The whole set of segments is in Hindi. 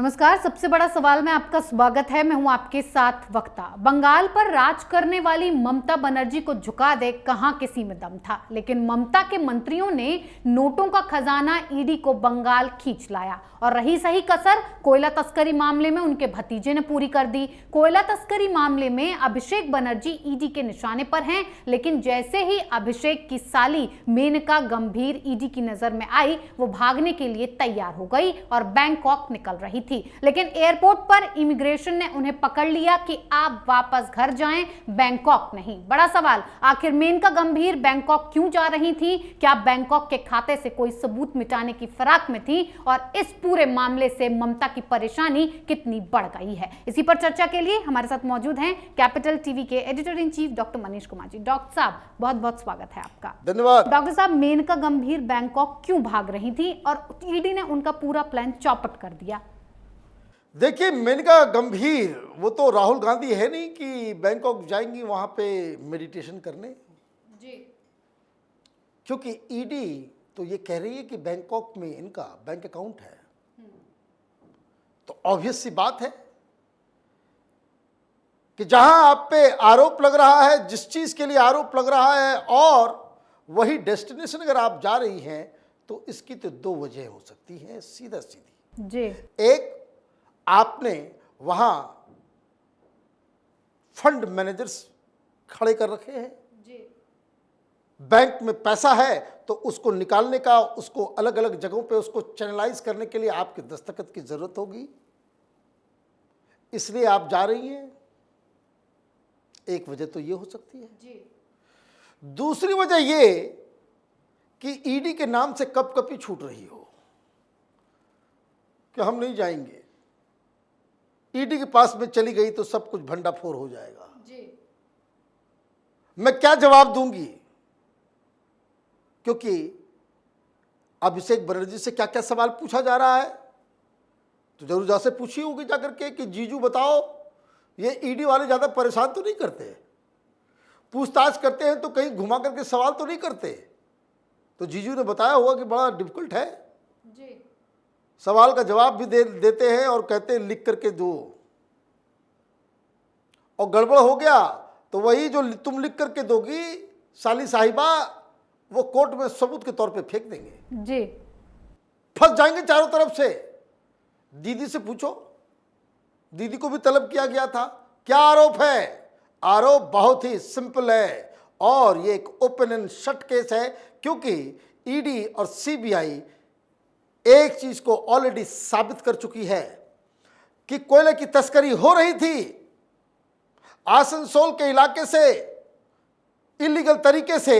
नमस्कार। सबसे बड़ा सवाल में आपका स्वागत है। मैं हूं आपके साथ वक्ता। बंगाल पर राज करने वाली ममता बनर्जी को झुका दे कहां किसी में दम था, लेकिन ममता के मंत्रियों ने नोटों का खजाना ईडी को बंगाल खींच लाया और रही सही कसर कोयला तस्करी मामले में उनके भतीजे ने पूरी कर दी। कोयला तस्करी मामले में अभिषेक बनर्जी ईडी के निशाने पर हैं, लेकिन जैसे ही अभिषेक की साली मेनका गंभीर ईडी की नजर में आई, वो भागने के लिए तैयार हो गई और बैंकॉक निकल रही थी। लेकिन एयरपोर्ट पर इमिग्रेशन ने उन्हें पकड़ लिया कि आप वापस घर जाएं, बैंकॉक नहीं। बड़ा सवाल, आखिर मेनका गंभीर बैंकॉक क्यों जा रही थी? क्या बैंकॉक के खाते से कोई सबूत मिटाने की फिराक में थी? और इस पूरे मामले से ममता की परेशानी कितनी बढ़ गई है? इसी पर चर्चा के लिए हमारे साथ मौजूद हैं कैपिटल टीवी के editor in chief doctor Manish Kumar ji. Doctor साहब, बहुत बहुत स्वागत है आपका। धन्यवाद। डॉक्टर साहब, मेनका गंभीर बैंकॉक क्यों भाग रही थी और ईडी ने उनका पूरा प्लान चौपट कर दिया? देखिए, मेनका गंभीर वो तो राहुल गांधी है नहीं कि बैंकॉक जाएंगी वहां पे मेडिटेशन करने जी। क्योंकि ईडी तो ये कह रही है कि बैंकॉक में इनका बैंक अकाउंट है, तो ऑब्वियस सी बात है कि जहां आप पे आरोप लग रहा है, जिस चीज के लिए आरोप लग रहा है और वही डेस्टिनेशन अगर आप जा रही हैं, तो इसकी तो दो वजह हो सकती हैं सीधा सीधी। जी। एक, आपने वहां फंड मैनेजर्स खड़े कर रखे हैं। जी। बैंक में पैसा है तो उसको निकालने का, उसको अलग अलग जगहों पे उसको चैनलाइज करने के लिए आपके दस्तखत की जरूरत होगी, इसलिए आप जा रही हैं। एक वजह तो ये हो सकती है। जी। दूसरी वजह ये कि ईडी के नाम से कपकपी छूट रही हो कि हम नहीं जाएंगे, ईडी के पास में चली गई तो सब कुछ भंडाफोड़ हो जाएगा। जी। मैं क्या जवाब दूंगी, क्योंकि अभिषेक बनर्जी से क्या क्या सवाल पूछा जा रहा है, तो जरूर जा से पूछी होगी जाकर के कि जीजू बताओ, ये ईडी वाले ज्यादा परेशान तो नहीं करते, पूछताछ करते हैं तो कहीं घुमा करके सवाल तो नहीं करते। तो जीजू ने बताया होगा कि बड़ा डिफिकल्ट है जी। सवाल का जवाब भी देते हैं और कहते हैं लिख करके दो, और गड़बड़ हो गया तो वही जो तुम लिख करके दोगी साली साहिबा, वो कोर्ट में सबूत के तौर पे फेंक देंगे। जी। फंस जाएंगे चारों तरफ से। दीदी से पूछो, दीदी को भी तलब किया गया था। क्या आरोप है? आरोप बहुत ही सिंपल है और ये एक ओपन एंड शट केस है, क्योंकि ईडी और सीबीआई एक चीज को ऑलरेडी साबित कर चुकी है कि कोयले की तस्करी हो रही थी। आसनसोल के इलाके से इलीगल तरीके से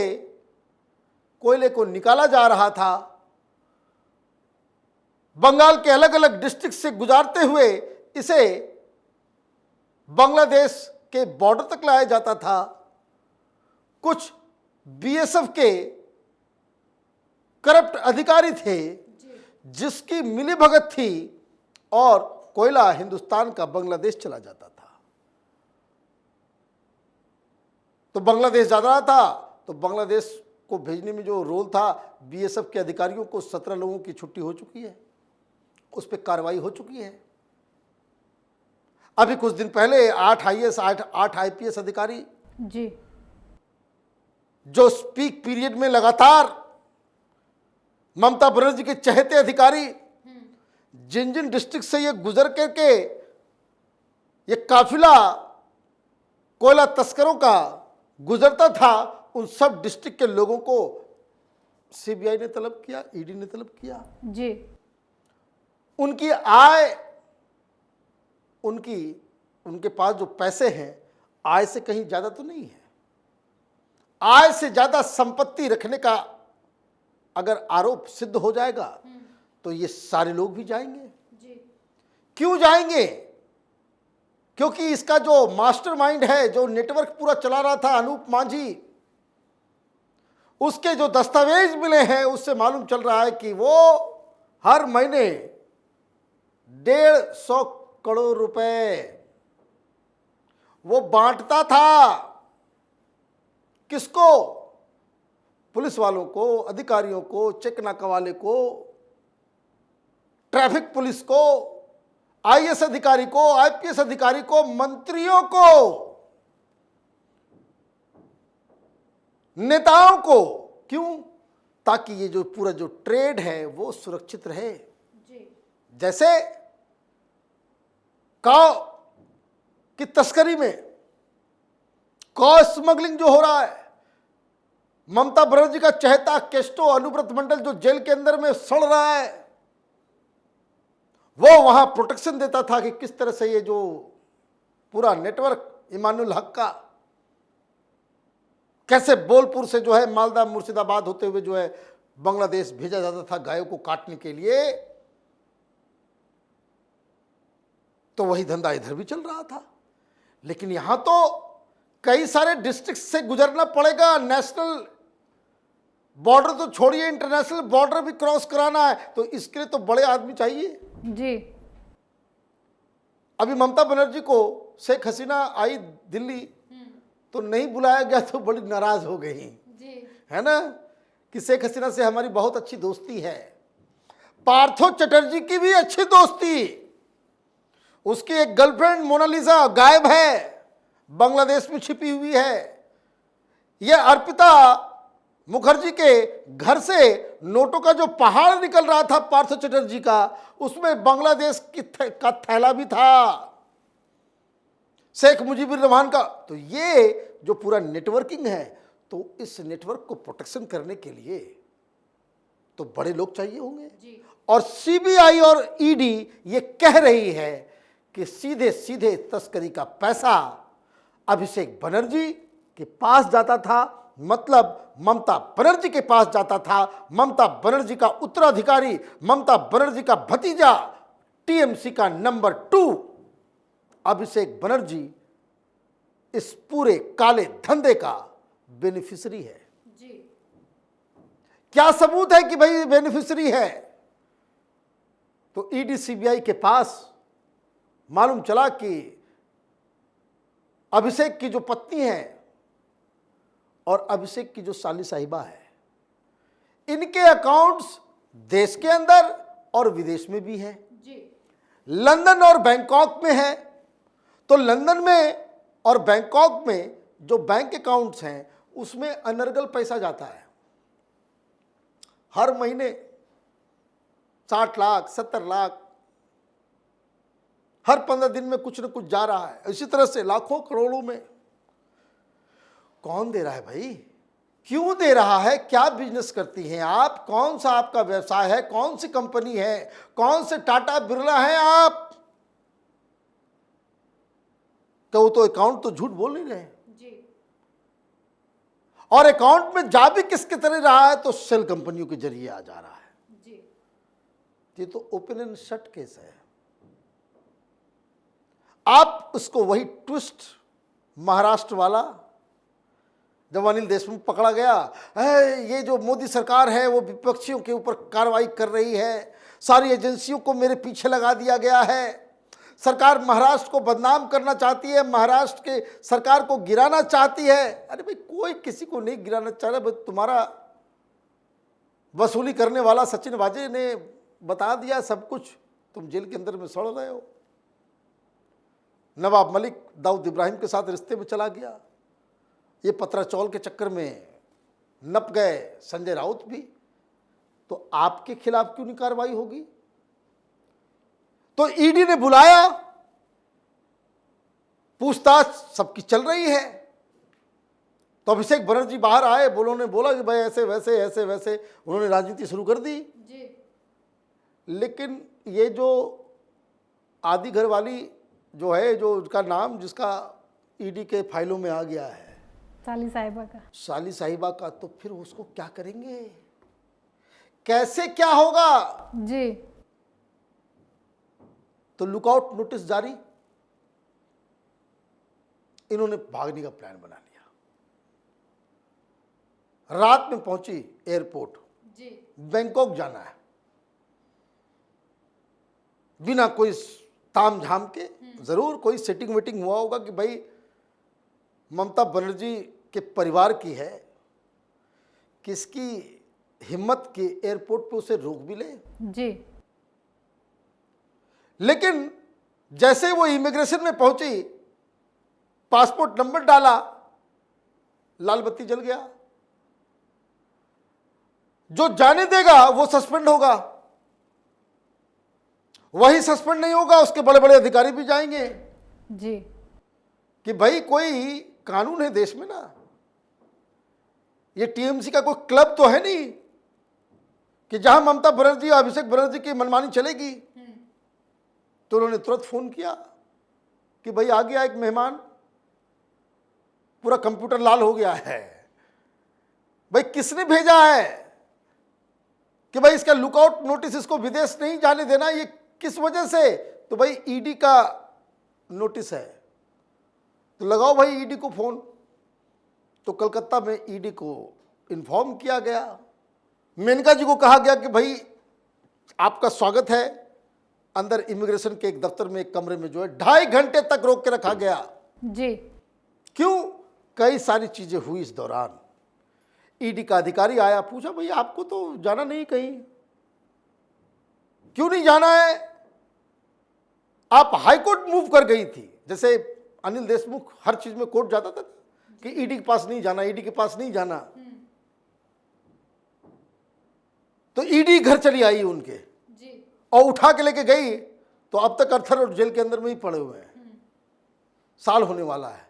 कोयले को निकाला जा रहा था, बंगाल के अलग अलग डिस्ट्रिक्ट से गुजारते हुए इसे बांग्लादेश के बॉर्डर तक लाया जाता था। कुछ बीएसएफ के करप्ट अधिकारी थे जिसकी मिलीभगत थी और कोयला हिंदुस्तान का बांग्लादेश चला जाता था। तो बांग्लादेश जा रहा था, तो बांग्लादेश को भेजने में जो रोल था बीएसएफ के अधिकारियों को, 17 लोगों की छुट्टी हो चुकी है, उस पर कार्रवाई हो चुकी है। अभी कुछ दिन पहले 8 आईएएस 8 आईपीएस अधिकारी जी, जो पीक पीरियड में लगातार ममता बनर्जी के चहेते अधिकारी, जिन जिन डिस्ट्रिक्ट से ये गुजर करके ये काफिला कोयला तस्करों का गुजरता था, उन सब डिस्ट्रिक्ट के लोगों को सीबीआई ने तलब किया, ईडी ने तलब किया। जी। उनकी आय, उनके पास जो पैसे हैं, आय से कहीं ज्यादा तो नहीं है। आय से ज्यादा संपत्ति रखने का अगर आरोप सिद्ध हो जाएगा तो ये सारे लोग भी जाएंगे। जी। क्यों जाएंगे? क्योंकि इसका जो मास्टरमाइंड है, जो नेटवर्क पूरा चला रहा था अनूप मांझी, उसके जो दस्तावेज मिले हैं उससे मालूम चल रहा है कि वो हर महीने 150 करोड़ रुपए वो बांटता था। किसको? पुलिस वालों को, अधिकारियों को, चेक नाका वाले को, ट्रैफिक पुलिस को, आईएएस अधिकारी को, आईपीएस अधिकारी को, मंत्रियों को, नेताओं को। क्यों? ताकि ये जो पूरा जो ट्रेड है वो सुरक्षित रहे। जैसे काव की तस्करी में, काव स्मगलिंग जो हो रहा है, ममता बनर्जी का चहेता केस्टो अनुव्रत मंडल जो जेल के अंदर में सड़ रहा है, वो वहां प्रोटेक्शन देता था कि किस तरह से ये जो पूरा नेटवर्क इमानुल हक का कैसे बोलपुर से जो है मालदा मुर्शिदाबाद होते हुए जो है बांग्लादेश भेजा जाता था गायों को काटने के लिए, तो वही धंधा इधर भी चल रहा था। लेकिन यहां तो कई सारे डिस्ट्रिक्ट से गुजरना पड़ेगा, नेशनल बॉर्डर तो छोड़िए, इंटरनेशनल बॉर्डर भी क्रॉस कराना है, तो इसके लिए तो बड़े आदमी चाहिए जी। अभी ममता बनर्जी को शेख हसीना आई दिल्ली तो नहीं बुलाया गया तो बड़ी नाराज हो गई जी। है ना, कि शेख हसीना से हमारी बहुत अच्छी दोस्ती है। पार्थो चटर्जी की भी अच्छी दोस्ती, उसकी एक गर्लफ्रेंड मोनालिसा गायब है, बांग्लादेश में छिपी हुई है। यह अर्पिता मुखर्जी के घर से नोटों का जो पहाड़ निकल रहा था पार्थो चटर्जी का, उसमें बांग्लादेश का थैला भी था, शेख मुजीबुर रहमान का। तो ये जो पूरा नेटवर्किंग है, तो इस नेटवर्क को प्रोटेक्शन करने के लिए तो बड़े लोग चाहिए होंगे जी। और सीबीआई और ईडी ये कह रही है कि सीधे सीधे तस्करी का पैसा अभिषेक बनर्जी के पास जाता था, मतलब ममता बनर्जी के पास जाता था। ममता बनर्जी का उत्तराधिकारी, ममता बनर्जी का भतीजा, टीएमसी का नंबर 2 अभिषेक बनर्जी इस पूरे काले धंधे का बेनिफिशियरी है जी। क्या सबूत है कि भाई बेनिफिशियरी है? तो ईडी सीबीआई के पास मालूम चला कि अभिषेक की जो पत्नी है और अभिषेक की जो साली साहिबा है, इनके अकाउंट्स देश के अंदर और विदेश में भी है जी। लंदन और बैंकॉक में है। तो लंदन में और बैंकॉक में जो बैंक अकाउंट्स हैं उसमें अनर्गल पैसा जाता है। हर महीने 60 लाख 70 लाख हर 15 दिन में कुछ न कुछ जा रहा है। इसी तरह से लाखों करोड़ों में कौन दे रहा है भाई? क्यों दे रहा है? क्या बिजनेस करती हैं आप? कौन सा आपका व्यवसाय है? कौन सी कंपनी है? कौन से टाटा बिरला हैं आप? तो वो तो अकाउंट तो झूठ बोल नहीं रहे जी। और अकाउंट में जा भी किसके तरह रहा है? तो सेल कंपनियों के जरिए आ जा रहा है जी। ये तो ओपन एंड शट केस है। आप उसको वही ट्विस्ट महाराष्ट्र वाला, जब अनिल देशमुख पकड़ा गया, ये जो मोदी सरकार है वो विपक्षियों के ऊपर कार्रवाई कर रही है, सारी एजेंसियों को मेरे पीछे लगा दिया गया है, सरकार महाराष्ट्र को बदनाम करना चाहती है, महाराष्ट्र के सरकार को गिराना चाहती है। अरे भाई कोई किसी को नहीं गिराना चाह रहा, तुम्हारा वसूली करने वाला सचिन वाजे ने बता दिया सब कुछ, तुम जेल के अंदर में सड़ रहे हो। नवाब मलिक दाऊद इब्राहिम के साथ रिश्ते में चला गया, ये पत्राचौल के चक्कर में नप गए संजय राउत भी, तो आपके खिलाफ क्यों नहीं कार्रवाई होगी? तो ईडी ने बुलाया, पूछताछ सबकी चल रही है। तो अभिषेक बनर्जी बाहर आए, उन्होंने बोला कि भाई ऐसे वैसे ऐसे वैसे, उन्होंने राजनीति शुरू कर दी जी। लेकिन ये जो आदि घर वाली जो है, जो उसका नाम जिसका ईडी के फाइलों में आ गया है, साली साहिबा का, तो फिर उसको क्या करेंगे? कैसे क्या होगा जी? तो लुकआउट नोटिस जारी, इन्होंने भागने का प्लान बना लिया। रात में पहुंची एयरपोर्ट जी, बैंकॉक जाना है, बिना कोई ताम झाम के। जरूर कोई सेटिंग वेटिंग हुआ होगा कि भाई ममता बनर्जी के परिवार की है, किसकी हिम्मत की एयरपोर्ट पे उसे रोक भी ले जी। लेकिन जैसे वो इमिग्रेशन में पहुंची, पासपोर्ट नंबर डाला, लाल बत्ती जल गया। जो जाने देगा वो सस्पेंड होगा, वही सस्पेंड नहीं होगा, उसके बड़े बड़े अधिकारी भी जाएंगे जी कि भाई कोई कानून है देश में ना। ये टीएमसी का कोई क्लब तो है नहीं कि जहां ममता बनर्जी और अभिषेक बनर्जी की मनमानी चलेगी। तो उन्होंने तुरंत फोन किया कि भाई आ गया एक मेहमान, पूरा कंप्यूटर लाल हो गया है, भाई किसने भेजा है कि भाई इसका लुकआउट नोटिस, इसको विदेश नहीं जाने देना, ये किस वजह से? तो भाई ईडी का नोटिस है, तो लगाओ भाई ईडी को फोन। तो कलकत्ता में ईडी को इन्फॉर्म किया गया, मेनका जी को कहा गया कि भाई आपका स्वागत है। अंदर इमिग्रेशन के एक दफ्तर में, एक कमरे में जो है 2.5 घंटे तक रोक के रखा गया। जी क्यों? कई सारी चीजें हुई इस दौरान। ईडी का अधिकारी आया, पूछा भाई आपको तो जाना नहीं कहीं, क्यों नहीं जाना है? आप हाईकोर्ट मूव कर गई थी, जैसे अनिल देशमुख हर चीज में कोर्ट जाता था कि ईडी के पास नहीं जाना, ईडी के पास नहीं जाना। तो ईडी घर चली आई उनके जी और उठा के लेके गई, तो अब तक अर्थर और जेल के अंदर में ही पड़े हुए हैं। साल होने वाला है।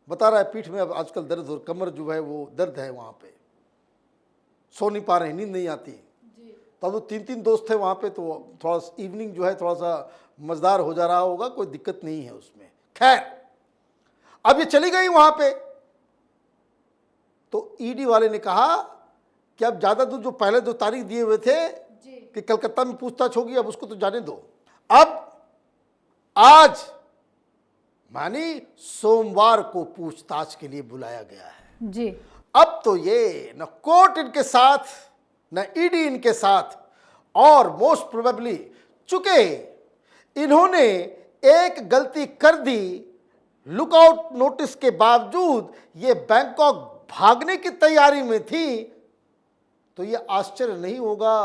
बता रहा है पीठ में अब आजकल दर्द और कमर जो है वो दर्द है, वहां पे सो नहीं पा रहे, नींद नहीं आती। तो अब वो 3 दोस्त थे वहां पे, तो थोड़ा इवनिंग जो है थोड़ा सा मजेदार हो जा रहा होगा, कोई दिक्कत नहीं है उसमें। खैर, अब ये चली गई वहां पे, तो ईडी वाले ने कहा कि अब ज्यादा दूर, जो पहले 2 तारीख दिए हुए थे कि कलकत्ता में पूछताछ होगी, अब उसको तो जाने दो। अब आज मानी सोमवार को पूछताछ के लिए बुलाया गया है। जी अब तो ये न कोर्ट इनके साथ, न ईडी इनके साथ, और मोस्ट प्रोबेबली चूंकि इन्होंने एक गलती कर दी, लुकआउट नोटिस के बावजूद ये बैंकॉक भागने की तैयारी में थी, तो ये आश्चर्य नहीं होगा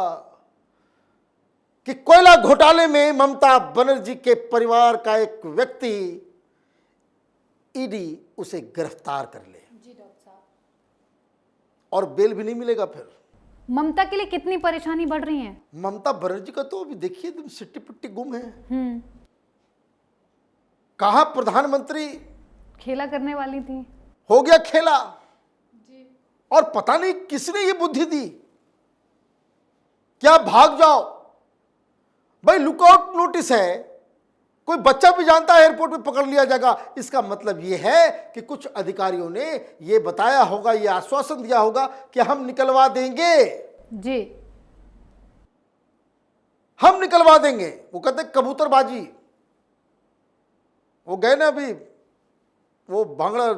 कि कोयला घोटाले में ममता बनर्जी के परिवार का एक व्यक्ति, ईडी उसे गिरफ्तार कर ले। जी डॉक्टर साहब, और बेल भी नहीं मिलेगा। फिर ममता के लिए कितनी परेशानी बढ़ रही है? ममता बनर्जी का तो अभी देखिए एकदम सिट्टी पिट्टी गुम है। कहा प्रधानमंत्री खेला करने वाली थी, हो गया खेला। और पता नहीं किसने ये बुद्धि दी, क्या भाग जाओ भाई, लुकआउट नोटिस है, कोई बच्चा भी जानता है एयरपोर्ट में पकड़ लिया जाएगा। इसका मतलब यह है कि कुछ अधिकारियों ने यह बताया होगा, यह आश्वासन दिया होगा कि हम निकलवा देंगे। जी हम निकलवा देंगे। वो कहते कबूतरबाजी, वो गए ना अभी, वो भांगड़ा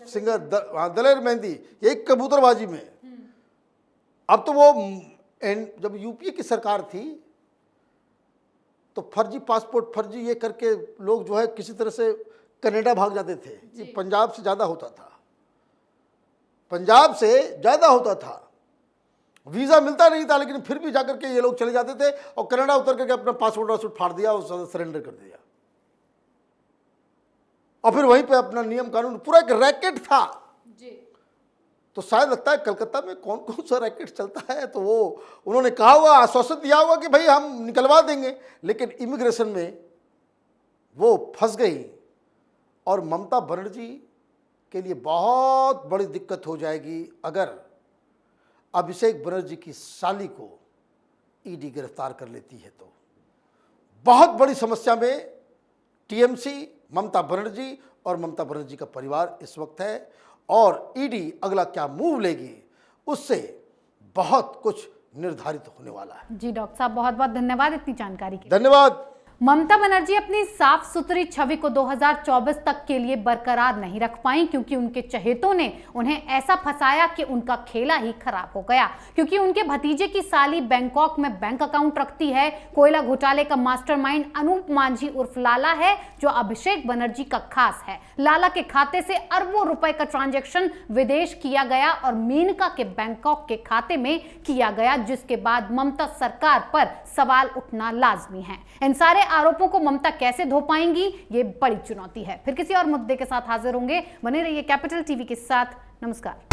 सिंगर दलेर मेहंदी, यही कबूतरबाजी में। अब तो वो जब यूपीए की सरकार थी तो फर्जी पासपोर्ट, फर्जी ये करके लोग जो है किसी तरह से कनाडा भाग जाते थे। ये पंजाब से ज़्यादा होता था, पंजाब से ज़्यादा होता था। वीज़ा मिलता नहीं था, लेकिन फिर भी जाकर के ये लोग चले जाते थे और कनाडा उतर करके अपना पासपोर्ट वासपोर्ट फाड़ दिया और सरेंडर कर दिया, और फिर वहीं पे अपना नियम कानून, पूरा एक रैकेट था। जी तो शायद लगता है कलकत्ता में कौन कौन सा रैकेट चलता है। तो वो उन्होंने कहा हुआ, आश्वासन दिया होगा कि भाई हम निकलवा देंगे, लेकिन इमिग्रेशन में वो फंस गई। और ममता बनर्जी के लिए बहुत बड़ी दिक्कत हो जाएगी अगर अभिषेक बनर्जी की साली को ईडी गिरफ्तार कर लेती है। तो बहुत बड़ी समस्या में टीएमसी, ममता बनर्जी और ममता बनर्जी का परिवार इस वक्त है। और ईडी अगला क्या मूव लेगी, उससे बहुत कुछ निर्धारित होने वाला है। जी डॉक्टर साहब, बहुत बहुत धन्यवाद इतनी जानकारी के लिए। धन्यवाद। ममता बनर्जी अपनी साफ सुथरी छवि को 2024 तक के लिए बरकरार नहीं रख पाई, क्योंकि उनके चहेतों ने उन्हें ऐसा फंसाया कि उनका खेला ही खराब हो गया। क्योंकि उनके भतीजे की साली बैंकॉक में बैंक अकाउंट रखती है। कोयला घोटाले का मास्टरमाइंड अनूप मांझी उर्फ लाला है, जो अभिषेक बनर्जी का खास है। लाला के खाते से अरबों रुपए का ट्रांजैक्शन विदेश किया गया और मेनका के बैंकॉक के खाते में किया गया, जिसके बाद ममता सरकार पर सवाल उठना लाजमी है। इन सारे आरोपों को ममता कैसे धो पाएंगी, ये बड़ी चुनौती है। फिर किसी और मुद्दे के साथ हाजिर होंगे, बने रहिए कैपिटल टीवी के साथ। नमस्कार।